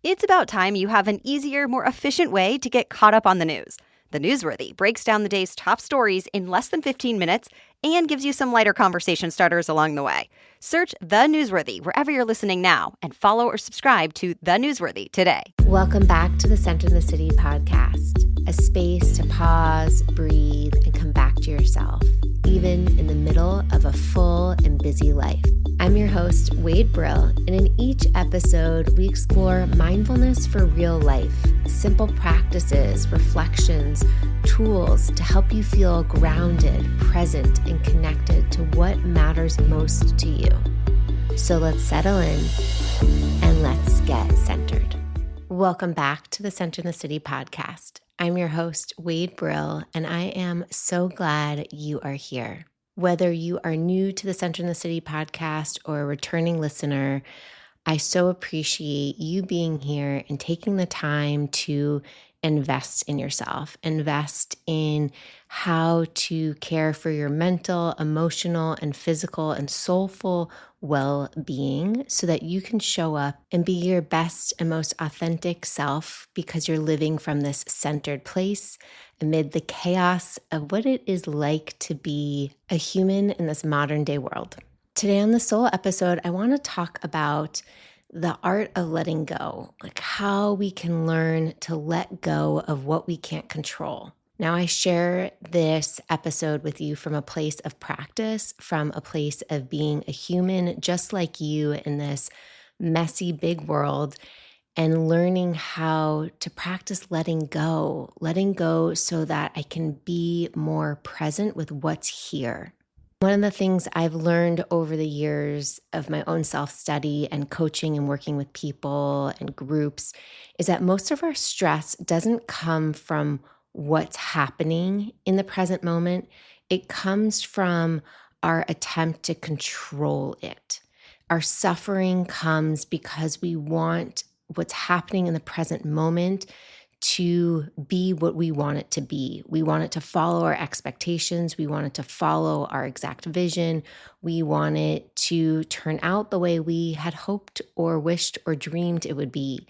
It's about time you have an easier, more efficient way to get caught up on the news. The Newsworthy breaks down the day's top stories in less than 15 minutes and gives you some lighter conversation starters along the way. Search The Newsworthy wherever you're listening now and follow or subscribe to The Newsworthy today. Welcome back to the Center in the City podcast, a space to pause, breathe, and come back to yourself, even in the middle of a full and busy life. I'm your host, Wade Brill, and in each episode, we explore mindfulness for real life, simple practices, reflections, tools to help you feel grounded, present, and connected to what matters most to you. So let's settle in and let's get centered. Welcome back to the Center in the City podcast. I'm your host, Wade Brill, and I am so glad you are here. Whether you are new to the Center in the City podcast or a returning listener, I so appreciate you being here and taking the time to invest in yourself, invest in how to care for your mental, emotional, and physical and soulful well-being so that you can show up and be your best and most authentic self because you're living from this centered place amid the chaos of what it is like to be a human in this modern day world. Today on the Soul episode, I want to talk about the art of letting go, like how we can learn to let go of what we can't control. Now, I share this episode with you from a place of practice, from a place of being a human just like you in this messy, big world, and learning how to practice letting go so that I can be more present with what's here. One of the things I've learned over the years of my own self-study and coaching and working with people and groups is that most of our stress doesn't come from what's happening in the present moment. It comes from our attempt to control it. Our suffering comes because we want what's happening in the present moment to be what we want it to be. We want it to follow our expectations. We want it to follow our exact vision. We want it to turn out the way we had hoped or wished or dreamed it would be.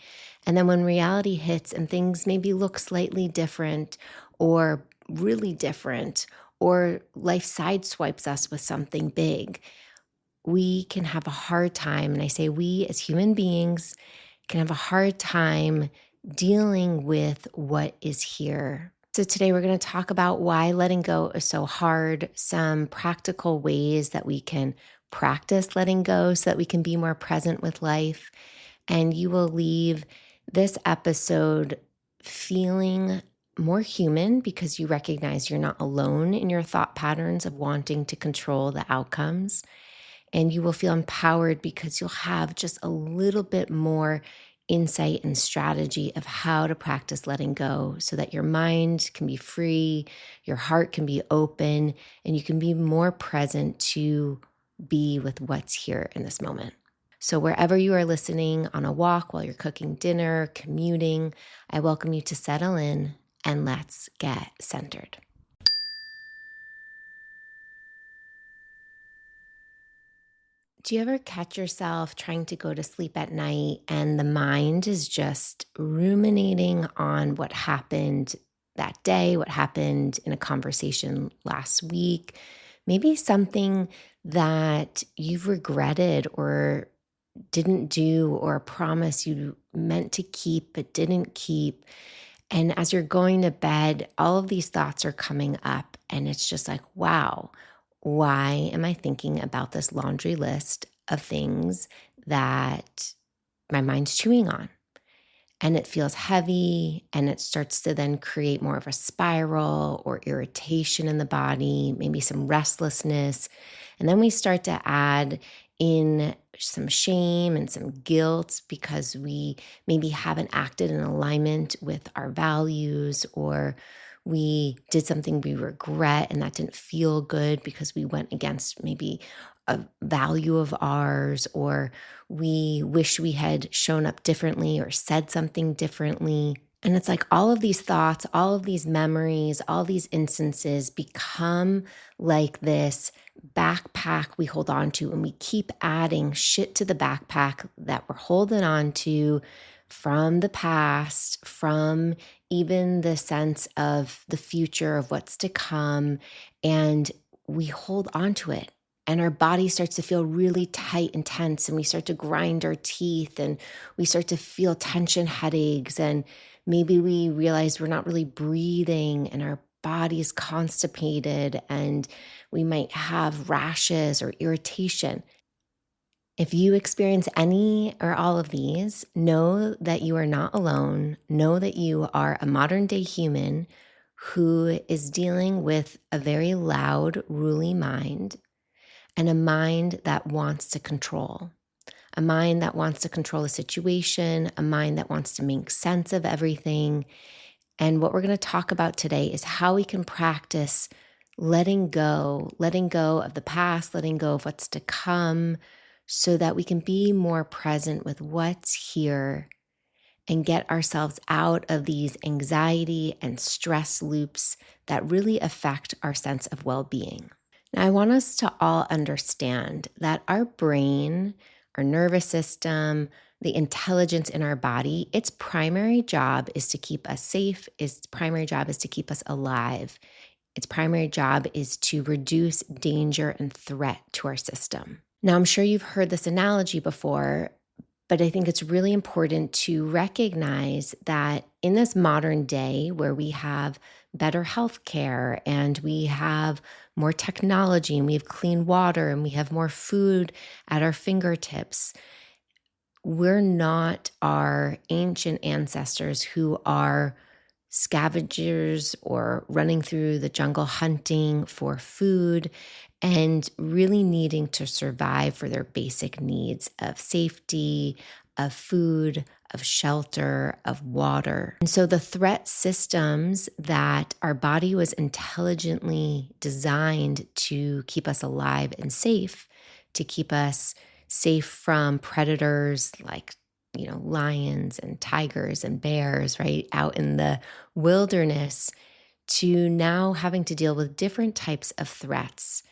And then when reality hits and things maybe look slightly different or really different, or life sideswipes us with something big, we can have a hard time, and I say we as human beings can have a hard time dealing with what is here. So today we're going to talk about why letting go is so hard, some practical ways that we can practice letting go so that we can be more present with life. And you will leave this episode feeling more human because you recognize you're not alone in your thought patterns of wanting to control the outcomes. And you will feel empowered because you'll have just a little bit more insight and strategy of how to practice letting go so that your mind can be free, your heart can be open, and you can be more present to be with what's here in this moment. So wherever you are listening, on a walk, while you're cooking dinner, commuting, I welcome you to settle in and let's get centered. Do you ever catch yourself trying to go to sleep at night and the mind is just ruminating on what happened that day, what happened in a conversation last week, maybe something that you've regretted or didn't do, or a promise you meant to keep but didn't keep? And as you're going to bed, all of these thoughts are coming up and it's just like, wow, why am I thinking about this laundry list of things that my mind's chewing on? And it feels heavy and it starts to then create more of a spiral or irritation in the body, maybe some restlessness. And then we start to add in some shame and some guilt because we maybe haven't acted in alignment with our values, or we did something we regret and that didn't feel good because we went against maybe a value of ours, or we wish we had shown up differently or said something differently. And it's like all of these thoughts, all of these memories, all these instances become like this backpack we hold on to, and we keep adding shit to the backpack that we're holding on to from the past, from even the sense of the future of what's to come, and we hold on to it. And our body starts to feel really tight and tense, and we start to grind our teeth, and we start to feel tension headaches, and maybe we realize we're not really breathing, and our body is constipated, and we might have rashes or irritation. If you experience any or all of these, know that you are not alone. Know that you are a modern day human who is dealing with a very loud, ruly mind, and a mind that wants to control. A mind that wants to control the situation, a mind that wants to make sense of everything. And what we're going to talk about today is how we can practice letting go of the past, letting go of what's to come, so that we can be more present with what's here and get ourselves out of these anxiety and stress loops that really affect our sense of well-being. Now, I want us to all understand that our brain, our nervous system, the intelligence in our body, its primary job is to keep us safe. Its primary job is to keep us alive. Its primary job is to reduce danger and threat to our system. Now, I'm sure you've heard this analogy before, but I think it's really important to recognize that in this modern day where we have better healthcare and we have more technology and we have clean water and we have more food at our fingertips, we're not our ancient ancestors who are scavengers or running through the jungle hunting for food and really needing to survive for their basic needs of safety, of food, of shelter, of water. And so the threat systems that our body was intelligently designed to keep us alive and safe, to keep us safe from predators like lions and tigers and bears, right, out in the wilderness, to now having to deal with different types of threats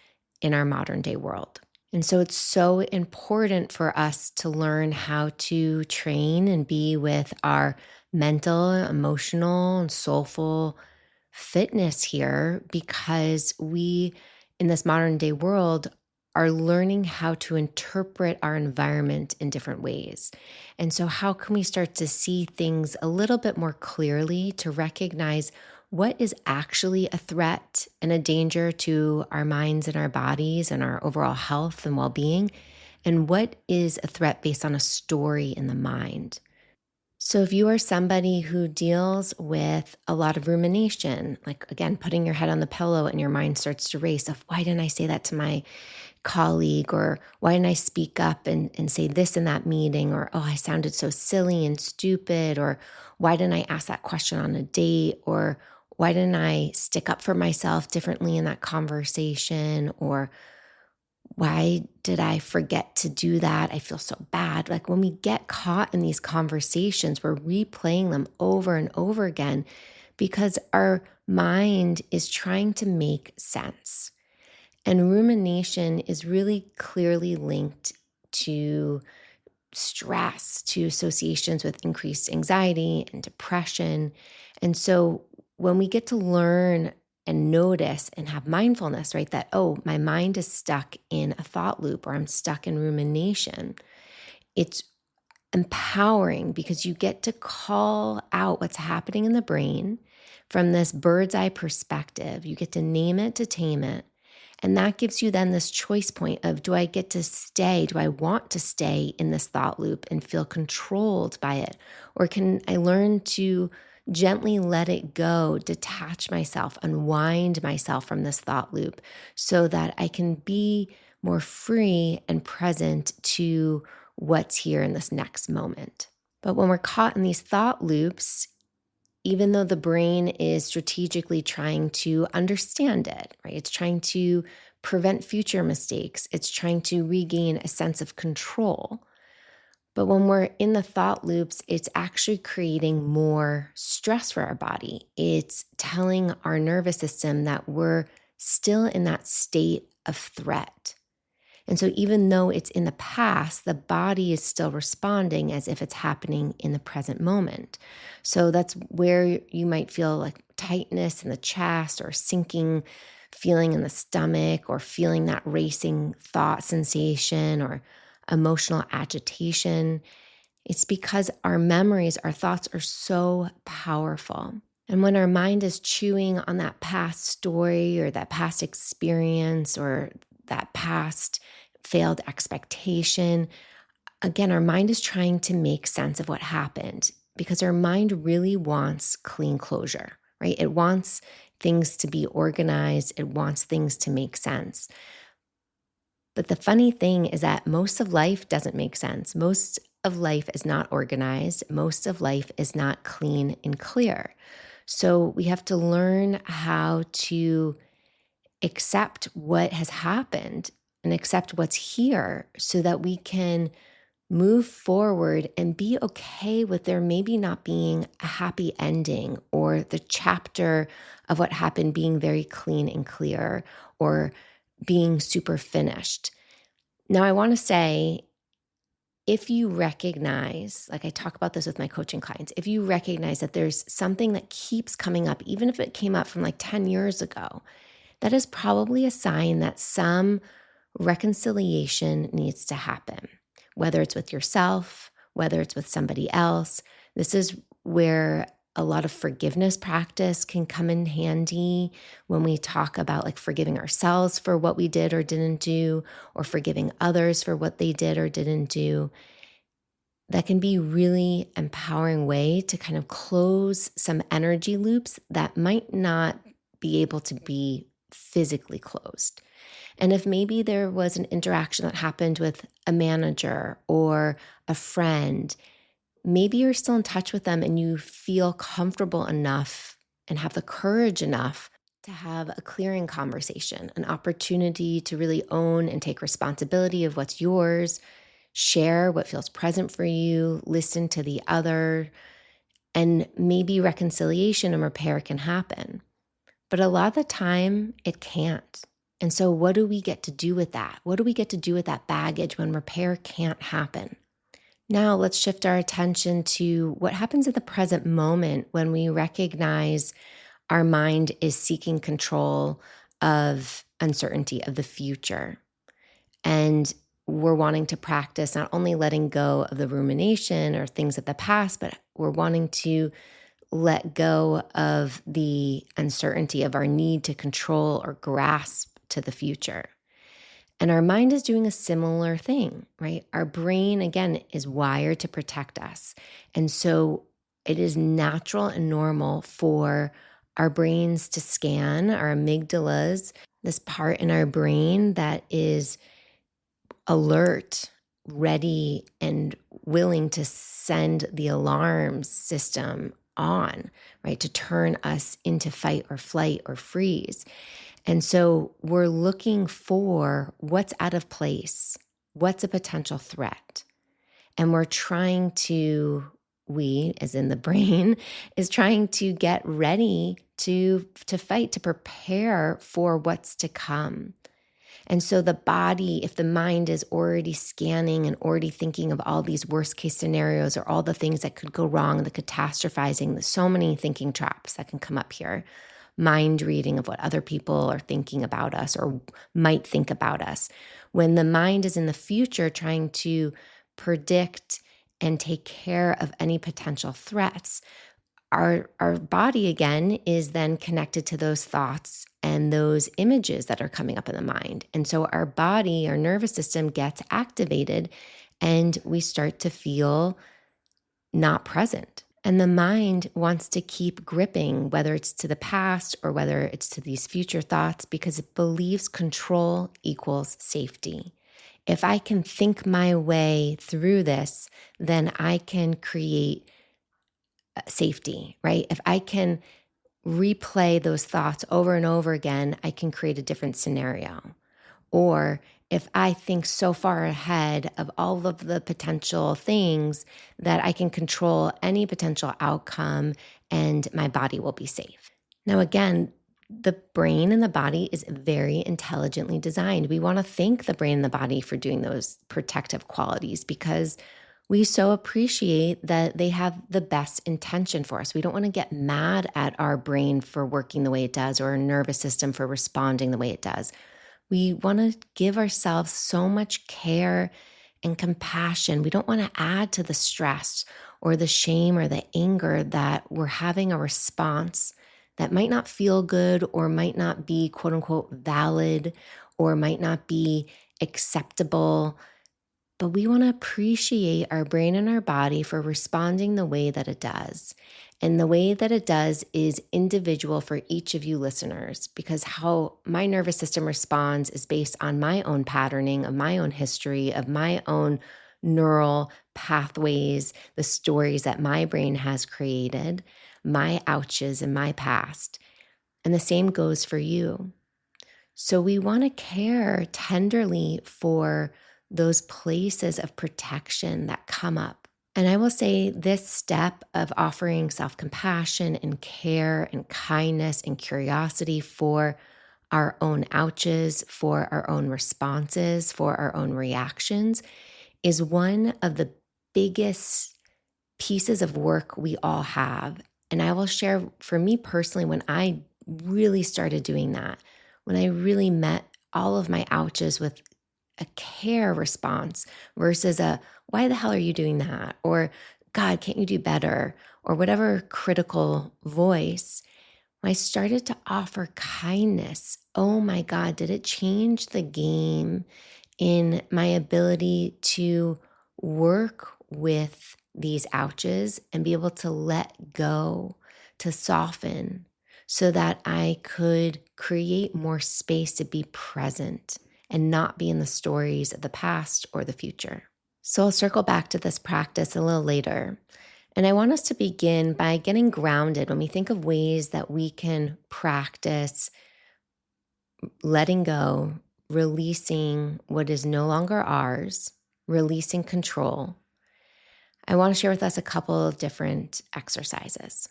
in our modern day world. And so it's so important for us to learn how to train and be with our mental, emotional, and soulful fitness here, because we, in this modern day world, are learning how to interpret our environment in different ways. And so how can we start to see things a little bit more clearly, to recognize what is actually a threat and a danger to our minds and our bodies and our overall health and well-being, and what is a threat based on a story in the mind. So if you are somebody who deals with a lot of rumination, like again, putting your head on the pillow and your mind starts to race of, why didn't I say that to my colleague? Or why didn't I speak up and say this in that meeting? Or, oh, I sounded so silly and stupid. Or why didn't I ask that question on a date? Or why didn't I stick up for myself differently in that conversation? Or why did I forget to do that? I feel so bad. Like when we get caught in these conversations, we're replaying them over and over again because our mind is trying to make sense. And rumination is really clearly linked to stress, to associations with increased anxiety and depression. And so when we get to learn and notice and have mindfulness, right, that, oh, my mind is stuck in a thought loop or I'm stuck in rumination, it's empowering because you get to call out what's happening in the brain from this bird's eye perspective. You get to name it, to tame it. And that gives you then this choice point of, do I get to stay? Do I want to stay in this thought loop and feel controlled by it? Or can I learn to gently let it go, detach myself, unwind myself from this thought loop so that I can be more free and present to what's here in this next moment? But when we're caught in these thought loops, even though the brain is strategically trying to understand it, right? It's trying to prevent future mistakes. It's trying to regain a sense of control. But when we're in the thought loops, it's actually creating more stress for our body. It's telling our nervous system that we're still in that state of threat. And so even though it's in the past, the body is still responding as if it's happening in the present moment. So that's where you might feel like tightness in the chest or sinking feeling in the stomach or feeling that racing thought sensation or emotional agitation. It's because our memories, our thoughts are so powerful. And when our mind is chewing on that past story or that past experience or that past failed expectation, again, our mind is trying to make sense of what happened because our mind really wants clean closure, right? It wants things to be organized. It wants things to make sense. But the funny thing is that most of life doesn't make sense. Most of life is not organized. Most of life is not clean and clear. So we have to learn how to accept what has happened and accept what's here so that we can move forward and be okay with there maybe not being a happy ending or the chapter of what happened being very clean and clear or being super finished. Now, I want to say, if you recognize, like I talk about this with my coaching clients, if you recognize that there's something that keeps coming up, even if it came up from like 10 years ago, that is probably a sign that some reconciliation needs to happen, whether it's with yourself, whether it's with somebody else. This is where a lot of forgiveness practice can come in handy when we talk about like forgiving ourselves for what we did or didn't do, or forgiving others for what they did or didn't do. That can be really empowering way to kind of close some energy loops that might not be able to be physically closed. And if maybe there was an interaction that happened with a manager or a friend, maybe you're still in touch with them and you feel comfortable enough and have the courage enough to have a clearing conversation, an opportunity to really own and take responsibility of what's yours, share what feels present for you, listen to the other, and maybe reconciliation and repair can happen. But a lot of the time, it can't. And so what do we get to do with that? What do we get to do with that baggage when repair can't happen? Now let's shift our attention to what happens at the present moment when we recognize our mind is seeking control of uncertainty of the future. And we're wanting to practice not only letting go of the rumination or things of the past, but we're wanting to let go of the uncertainty of our need to control or grasp to the future. And our mind is doing a similar thing, right? Our brain, again, is wired to protect us. And so it is natural and normal for our brains to scan our amygdalas, this part in our brain that is alert, ready, and willing to send the alarm system on, right? To turn us into fight or flight or freeze. And so we're looking for what's out of place, what's a potential threat. And we're trying to, we, as in the brain, is trying to get ready to fight, to prepare for what's to come. And so the body, if the mind is already scanning and already thinking of all these worst case scenarios or all the things that could go wrong, the catastrophizing, there's so many thinking traps that can come up here. Mind reading of what other people are thinking about us or might think about us. When the mind is in the future trying to predict and take care of any potential threats, our body, again, is then connected to those thoughts and those images that are coming up in the mind. And so our body, our nervous system gets activated and we start to feel not present. And the mind wants to keep gripping, whether it's to the past or whether it's to these future thoughts, because it believes control equals safety. If I can think my way through this, then I can create safety, right? If I can replay those thoughts over and over again, I can create a different scenario. Or if I think so far ahead of all of the potential things that I can control any potential outcome and my body will be safe. Now, again, the brain and the body is very intelligently designed. We want to thank the brain and the body for doing those protective qualities because we so appreciate that they have the best intention for us. We don't want to get mad at our brain for working the way it does or our nervous system for responding the way it does. We want to give ourselves so much care and compassion. We don't want to add to the stress or the shame or the anger that we're having a response that might not feel good or might not be quote unquote valid or might not be acceptable. But we want to appreciate our brain and our body for responding the way that it does. And the way that it does is individual for each of you listeners, because how my nervous system responds is based on my own patterning, of my own history, of my own neural pathways, the stories that my brain has created, my ouches in my past. And the same goes for you. So we want to care tenderly for those places of protection that come up. And I will say this step of offering self-compassion and care and kindness and curiosity for our own ouches, for our own responses, for our own reactions is one of the biggest pieces of work we all have. And I will share for me personally, when I really started doing that, when I really met all of my ouches with a care response versus a, why the hell are you doing that? Or, God, can't you do better? Or whatever critical voice, when I started to offer kindness, oh my God, did it change the game in my ability to work with these ouches and be able to let go, to soften, so that I could create more space to be present and not be in the stories of the past or the future. So I'll circle back to this practice a little later. And I want us to begin by getting grounded when we think of ways that we can practice letting go, releasing what is no longer ours, releasing control. I want to share with us a couple of different exercises.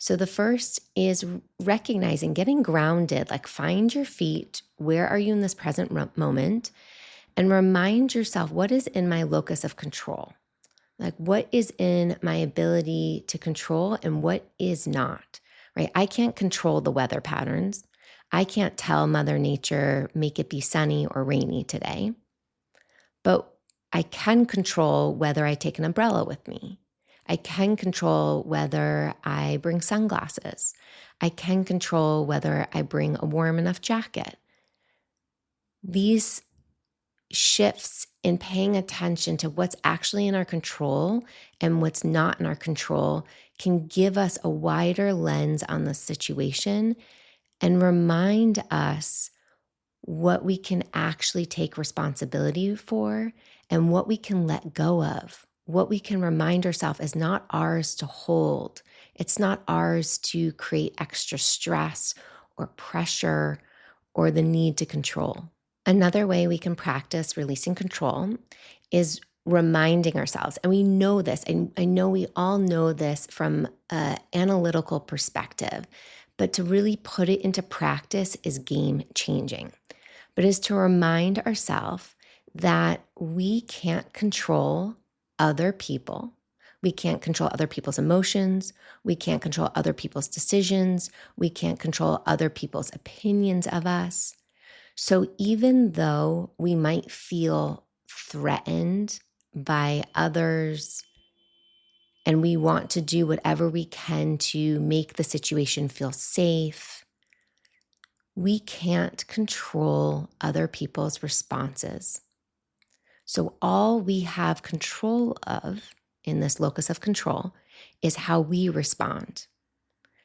So the first is recognizing, getting grounded, like find your feet. Where are you in this present moment? And remind yourself, what is in my locus of control? Like what is in my ability to control and what is not, right? I can't control the weather patterns. I can't tell Mother Nature, make it be sunny or rainy today. But I can control whether I take an umbrella with me. I can control whether I bring sunglasses. I can control whether I bring a warm enough jacket. These shifts in paying attention to what's actually in our control and what's not in our control can give us a wider lens on the situation and remind us what we can actually take responsibility for and what we can let go of. What we can remind ourselves is not ours to hold. It's not ours to create extra stress or pressure or the need to control. Another way we can practice releasing control is reminding ourselves, and we know this, and I know we all know this from an analytical perspective, but to really put it into practice is game changing. But is to remind ourselves that we can't control other people. We can't control other people's emotions. We can't control other people's decisions. We can't control other people's opinions of us. So even though we might feel threatened by others and we want to do whatever we can to make the situation feel safe, we can't control other people's responses. So all we have control of in this locus of control is how we respond,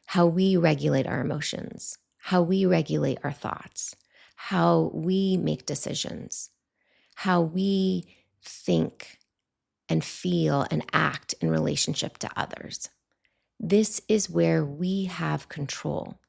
how we regulate our emotions, how we regulate our thoughts, how we make decisions, how we think and feel and act in relationship to others. This is where we have control.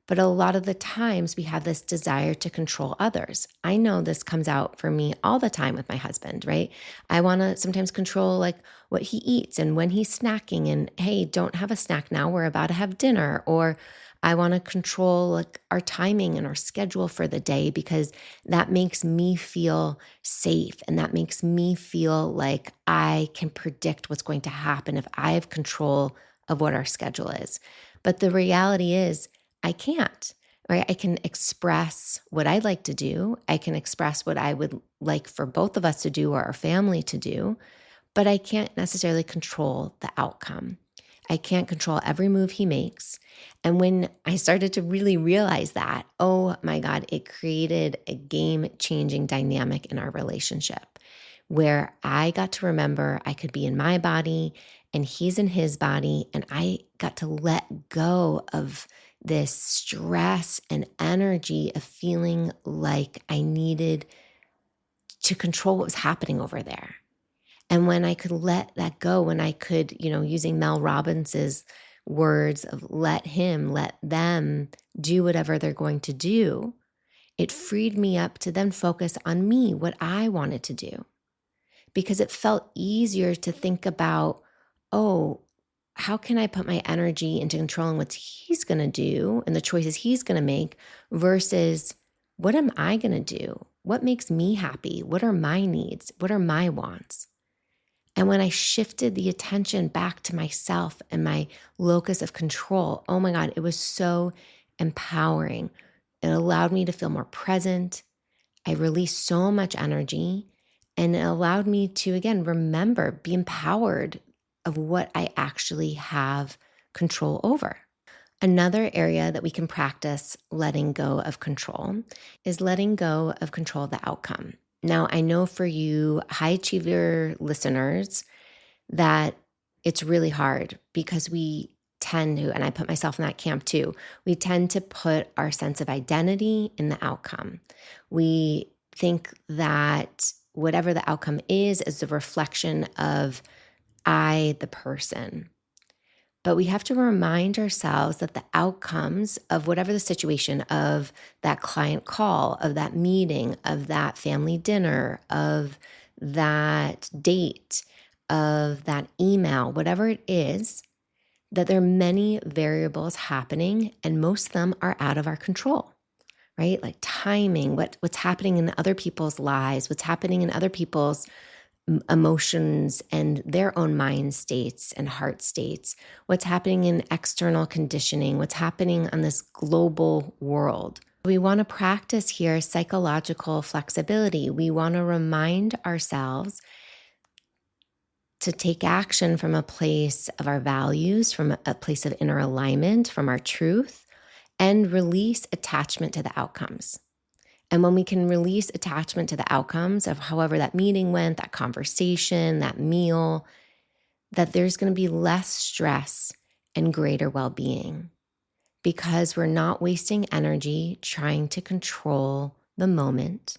But a lot of the times we have this desire to control others. I know this comes out for me all the time with my husband, right? I want to sometimes control like what he eats and when he's snacking and, hey, don't have a snack now, we're about to have dinner. Or I want to control like our timing and our schedule for the day because that makes me feel safe and that makes me feel like I can predict what's going to happen if I have control of what our schedule is. But the reality is I can't, right? I can express what I'd like to do. I can express what I would like for both of us to do or our family to do, but I can't necessarily control the outcome. I can't control every move he makes. And when I started to really realize that, oh my God, it created a game-changing dynamic in our relationship where I got to remember I could be in my body and he's in his body, and I got to let go of this stress and energy of feeling like I needed to control what was happening over there. And when I could let that go, when I could, using Mel Robbins's words of let them do whatever they're going to do, it freed me up to then focus on me, what I wanted to do. Because it felt easier to think about, oh, how can I put my energy into controlling what he's going to do and the choices he's going to make versus what am I going to do? What makes me happy? What are my needs? What are my wants? And when I shifted the attention back to myself and my locus of control, oh my God, it was so empowering. It allowed me to feel more present. I released so much energy, and it allowed me to, again, remember, be empowered of what I actually have control over. Another area that we can practice letting go of control is letting go of control of the outcome. Now, I know for you high achiever listeners that it's really hard because we tend to, and I put myself in that camp too, we tend to put our sense of identity in the outcome. We think that whatever the outcome is the reflection of I, the person. But we have to remind ourselves that the outcomes of whatever the situation of that client call, of that meeting, of that family dinner, of that date, of that email, whatever it is, that there are many variables happening and most of them are out of our control, right? Like timing, what's happening in other people's lives, what's happening in other people's emotions and their own mind states and heart states, what's happening in external conditioning, what's happening on this global world. We want to practice here psychological flexibility. We want to remind ourselves to take action from a place of our values, from a place of inner alignment, from our truth, and release attachment to the outcomes. And when we can release attachment to the outcomes of however that meeting went, that conversation, that meal, that there's going to be less stress and greater well-being because we're not wasting energy trying to control the moment.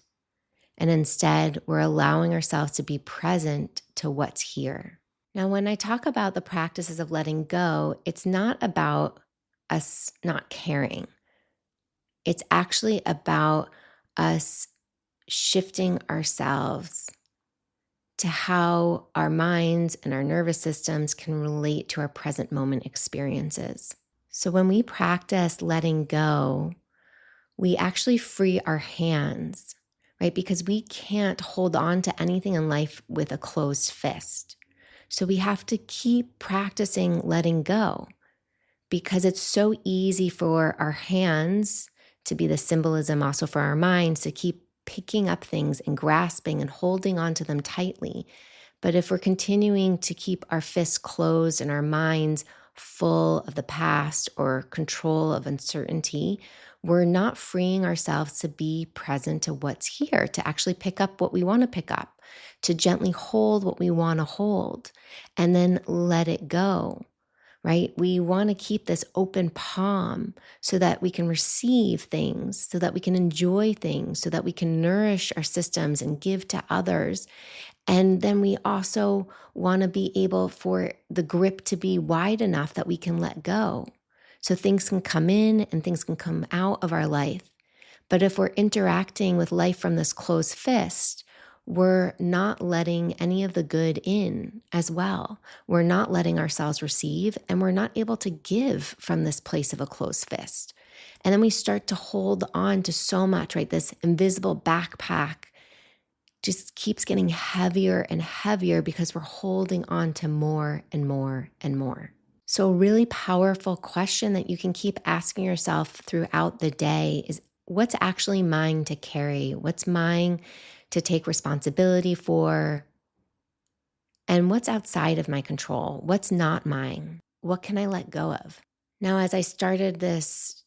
And instead, we're allowing ourselves to be present to what's here. Now, when I talk about the practices of letting go, it's not about us not caring. It's actually about us shifting ourselves to how our minds and our nervous systems can relate to our present moment experiences. So when we practice letting go, we actually free our hands, right? Because we can't hold on to anything in life with a closed fist. So we have to keep practicing letting go because it's so easy for our hands to be the symbolism also for our minds to keep picking up things and grasping and holding on to them tightly. But if we're continuing to keep our fists closed and our minds full of the past or control of uncertainty, we're not freeing ourselves to be present to what's here, to actually pick up what we want to pick up, to gently hold what we want to hold, and then let it go. Right? We want to keep this open palm so that we can receive things, so that we can enjoy things, so that we can nourish our systems and give to others. And then we also want to be able for the grip to be wide enough that we can let go So things can come in and things can come out of our life. But if we're interacting with life from this closed fist, we're not letting any of the good in as well. We're not letting ourselves receive, and we're not able to give from this place of a closed fist. And then we start to hold on to so much, right? This invisible backpack just keeps getting heavier and heavier because we're holding on to more and more and more. So a really powerful question that you can keep asking yourself throughout the day is, what's actually mine to carry? What's mine to take responsibility for? And what's outside of my control? What's not mine? What can I let go of? Now, as I started this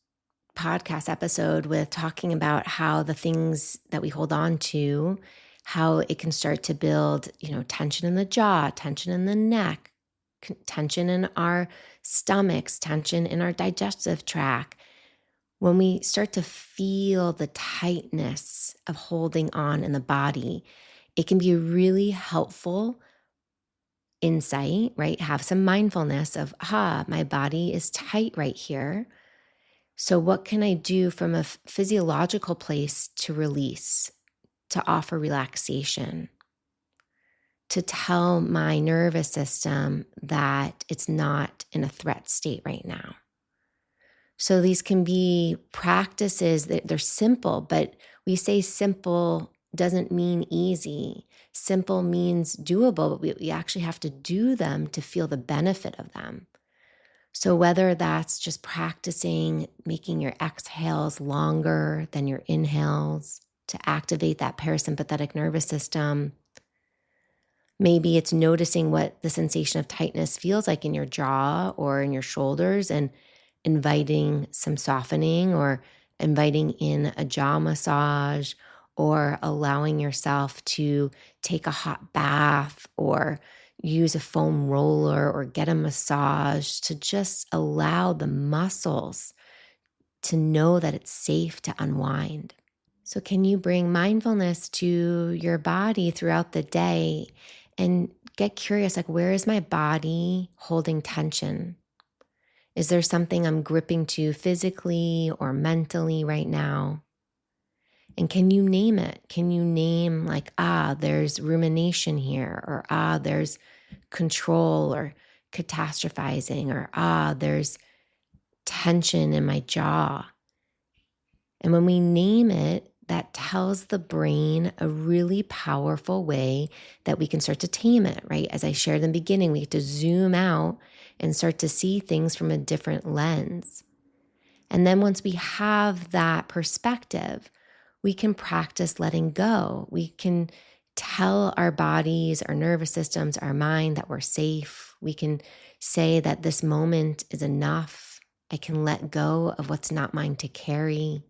podcast episode with talking about how the things that we hold on to, how it can start to build, tension in the jaw, tension in the neck, tension in our stomachs, tension in our digestive tract. When we start to feel the tightness of holding on in the body, it can be a really helpful insight, right? Have some mindfulness of, my body is tight right here. So what can I do from a physiological place to release, to offer relaxation, to tell my nervous system that it's not in a threat state right now? So these can be practices that they're simple, but we say simple doesn't mean easy. Simple means doable, but we actually have to do them to feel the benefit of them. So whether that's just practicing making your exhales longer than your inhales to activate that parasympathetic nervous system, maybe it's noticing what the sensation of tightness feels like in your jaw or in your shoulders and inviting some softening, or inviting in a jaw massage, or allowing yourself to take a hot bath or use a foam roller or get a massage to just allow the muscles to know that it's safe to unwind. So can you bring mindfulness to your body throughout the day and get curious, like, where is my body holding tension? Is there something I'm gripping to physically or mentally right now? And can you name it? Can you name, like, there's rumination here, or there's control or catastrophizing, or there's tension in my jaw? And when we name it, that tells the brain a really powerful way that we can start to tame it, right? As I shared in the beginning, we get to zoom out and start to see things from a different lens. And then once we have that perspective, we can practice letting go. We can tell our bodies, our nervous systems, our mind that we're safe. We can say that this moment is enough. I can let go of what's not mine to carry.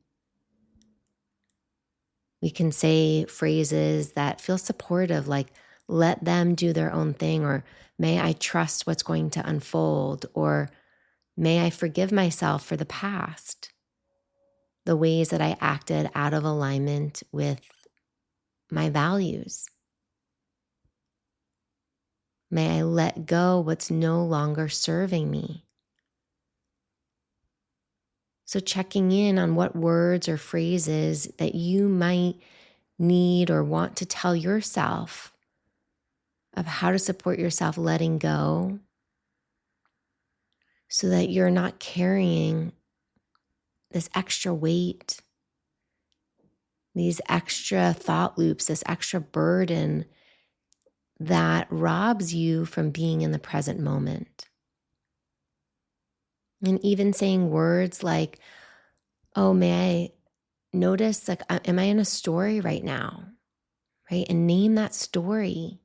We can say phrases that feel supportive, like, let them do their own thing, or may I trust what's going to unfold, or may I forgive myself for the past, the ways that I acted out of alignment with my values. May I let go what's no longer serving me. So checking in on what words or phrases that you might need or want to tell yourself of how to support yourself letting go, so that you're not carrying this extra weight, these extra thought loops, this extra burden that robs you from being in the present moment. And even saying words like, may I notice, like, am I in a story right now, right? And name that story.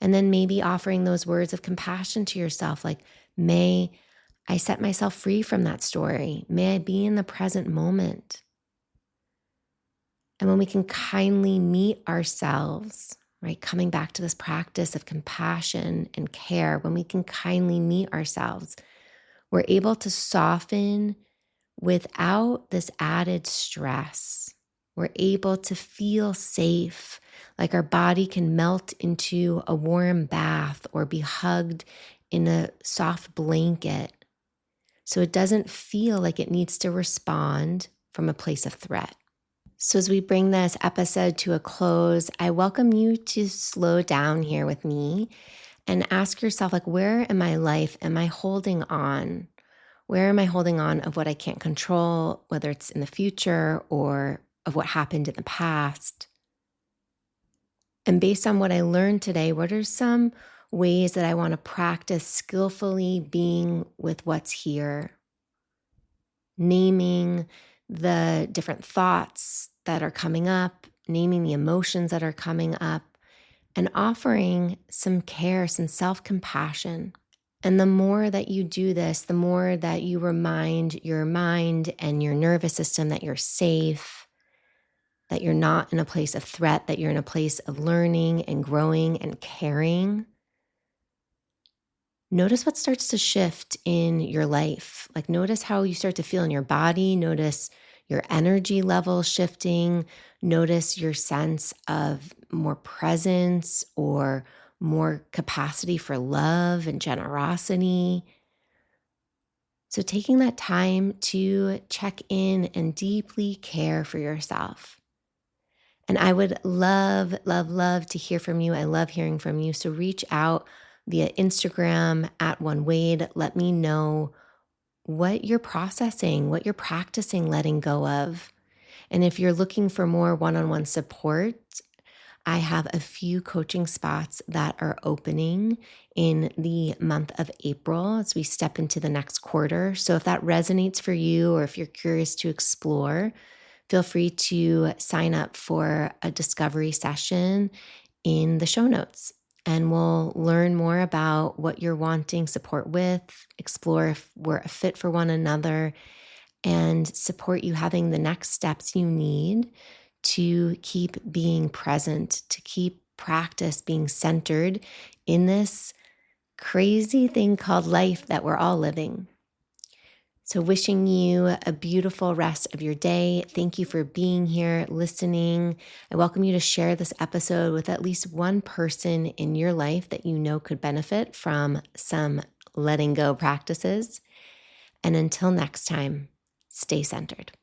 And then maybe offering those words of compassion to yourself, like, may I set myself free from that story. May I be in the present moment. And when we can kindly meet ourselves, right, coming back to this practice of compassion and care, when we can kindly meet ourselves, we're able to soften without this added stress. We're able to feel safe, like our body can melt into a warm bath or be hugged in a soft blanket, so it doesn't feel like it needs to respond from a place of threat. So as we bring this episode to a close, I welcome you to slow down here with me and ask yourself, like, where in my life am I holding on? Where am I holding on of what I can't control, whether it's in the future or of what happened in the past? And based on what I learned today, what are some ways that I want to practice skillfully being with what's here? Naming the different thoughts that are coming up, naming the emotions that are coming up, and offering some care, some self-compassion. And the more that you do this, the more that you remind your mind and your nervous system that you're safe, that you're not in a place of threat, that you're in a place of learning and growing and caring. Notice what starts to shift in your life. Like, notice how you start to feel in your body. Notice your energy level shifting. Notice your sense of more presence or more capacity for love and generosity. So taking that time to check in and deeply care for yourself. And I would love, love, love to hear from you. I love hearing from you. So reach out via Instagram @OneWade. Let me know what you're processing, what you're practicing letting go of. And if you're looking for more one-on-one support, I have a few coaching spots that are opening in the month of April as we step into the next quarter. So if that resonates for you, or if you're curious to explore, feel free to sign up for a discovery session in the show notes. And we'll learn more about what you're wanting support with, explore if we're a fit for one another, and support you having the next steps you need to keep being present, to keep practice being centered in this crazy thing called life that we're all living. So wishing you a beautiful rest of your day. Thank you for being here, listening. I welcome you to share this episode with at least one person in your life that you know could benefit from some letting go practices. And until next time, stay centered.